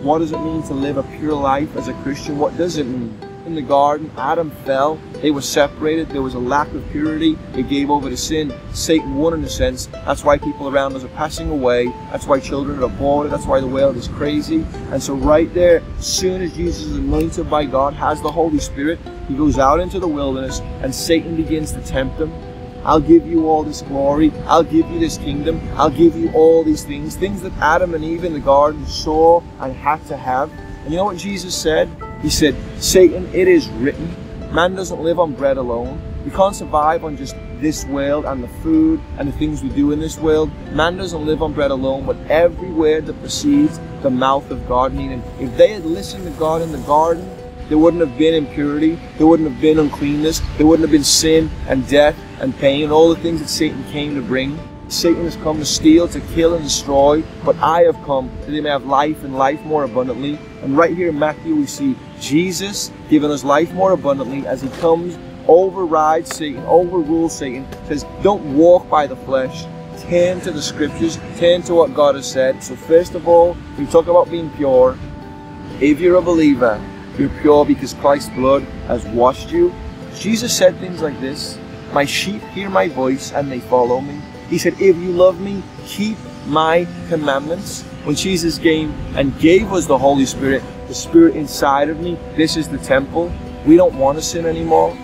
What does it mean to live a pure life as a Christian? What does it mean? In the garden, Adam fell. They were separated. There was a lack of purity. It gave over to sin. Satan won in a sense. That's why people around us are passing away. That's why children are aborted. That's why the world is crazy. And so right there, as soon as Jesus is anointed by God, has the Holy Spirit, he goes out into the wilderness and Satan begins to tempt him. I'll give you all this glory. I'll give you this kingdom. I'll give you all these things. Things that Adam and Eve in the garden saw and had to have. And you know what Jesus said? He said, Satan, it is written, man doesn't live on bread alone. We can't survive on just this world and the food and the things we do in this world. Man doesn't live on bread alone, but every word that proceeds the mouth of God. Meaning, if they had listened to God in the garden, there wouldn't have been impurity, there wouldn't have been uncleanness, there wouldn't have been sin and death and pain and all the things that Satan came to bring. Satan has come to steal, to kill and destroy, but I have come that they may have life and life more abundantly. And right here in Matthew we see Jesus giving us life more abundantly as he comes, overrides Satan, overrules Satan, says don't walk by the flesh, turn to the scriptures, turn to what God has said. So first of all, we talk about being pure. If you're a believer, you're pure because Christ's blood has washed you. Jesus said things like this, my sheep hear my voice and they follow me. He said, if you love me, keep my commandments. When Jesus came and gave us the Holy Spirit, the Spirit inside of me, this is the temple. We don't want to sin anymore.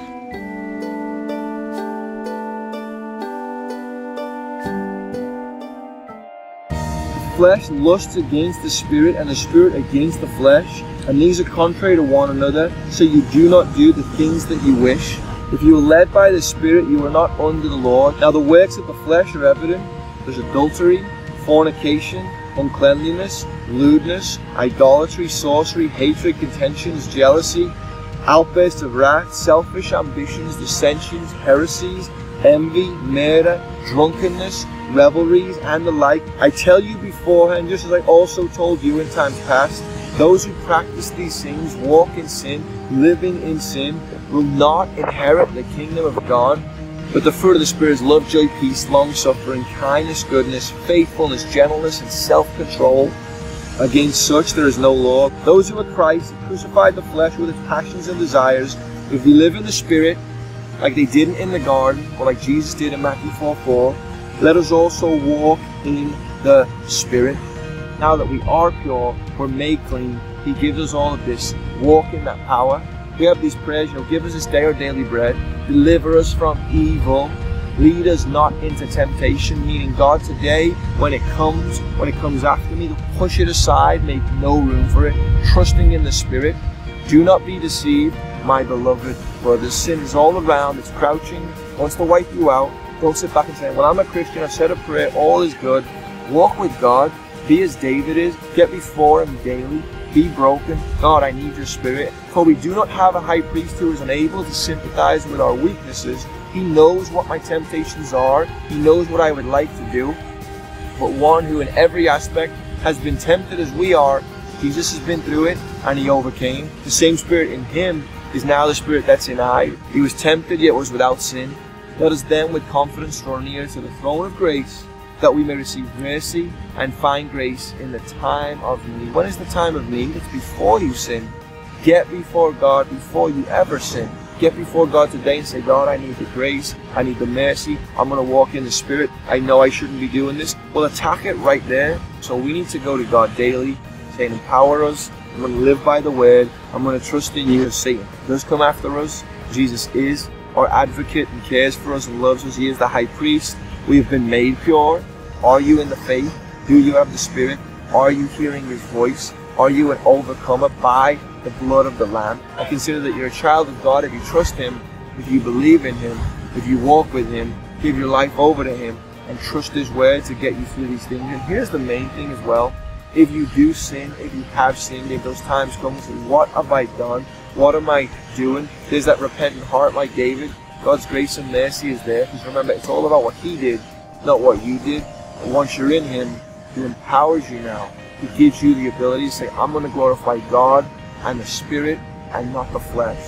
The flesh lusts against the Spirit and the Spirit against the flesh. And these are contrary to one another, so you do not do the things that you wish. If you are led by the Spirit, you are not under the law. Now the works of the flesh are evident. There's adultery, fornication, uncleanliness, lewdness, idolatry, sorcery, hatred, contentions, jealousy, outbursts of wrath, selfish ambitions, dissensions, heresies, envy, murder, drunkenness, revelries, and the like. I tell you beforehand, just as I also told you in times past, those who practice these things, walk in sin, living in sin, will not inherit the kingdom of God. But the fruit of the Spirit is love, joy, peace, long-suffering, kindness, goodness, faithfulness, gentleness, and self-control. Against such there is no law. Those who are Christ have crucified the flesh with its passions and desires. If we live in the Spirit, like they didn't in the garden, or like Jesus did in Matthew 4:4, let us also walk in the Spirit. Now that we are pure, we're made clean, he gives us all of this. Walk in that power. We have these prayers, give us this day our daily bread. Deliver us from evil. Lead us not into temptation, meaning God today, when it comes after me, to push it aside, make no room for it. Trusting in the Spirit. Do not be deceived, my beloved brothers. Sin is all around, it's crouching, wants to wipe you out. Don't sit back and say, well, I'm a Christian, I've said a prayer, all is good. Walk with God. Be as David is. Get before him daily. Be broken. God, I need your Spirit. For we do not have a high priest who is unable to sympathize with our weaknesses. He knows what my temptations are. He knows what I would like to do. But one who in every aspect has been tempted as we are, Jesus has been through it and he overcame. The same Spirit in him is now the Spirit that's in I. He was tempted yet was without sin. Let us then with confidence draw near to the throne of grace, that we may receive mercy and find grace in the time of need. When is the time of need? It's before you sin. Get before God before you ever sin. Get before God today and say, God, I need the grace. I need the mercy. I'm going to walk in the Spirit. I know I shouldn't be doing this. Well, attack it right there. So we need to go to God daily, saying, empower us. I'm going to live by the word. I'm going to trust in you. If Satan does come after us, Jesus is our advocate and cares for us and loves us. He is the high priest. We have been made pure. Are you in the faith? Do you have the Spirit? Are you hearing his voice? Are you an overcomer by the blood of the Lamb? I consider that you're a child of God if you trust him, if you believe in him, if you walk with him, give your life over to him, and trust his word to get you through these things. And here's the main thing as well. If you do sin, if you have sinned, if those times come and say, what have I done? What am I doing? There's that repentant heart like David. God's grace and mercy is there. Because remember, it's all about what he did, not what you did. And once you're in him, he empowers you now. He gives you the ability to say, I'm going to glorify God and the Spirit and not the flesh.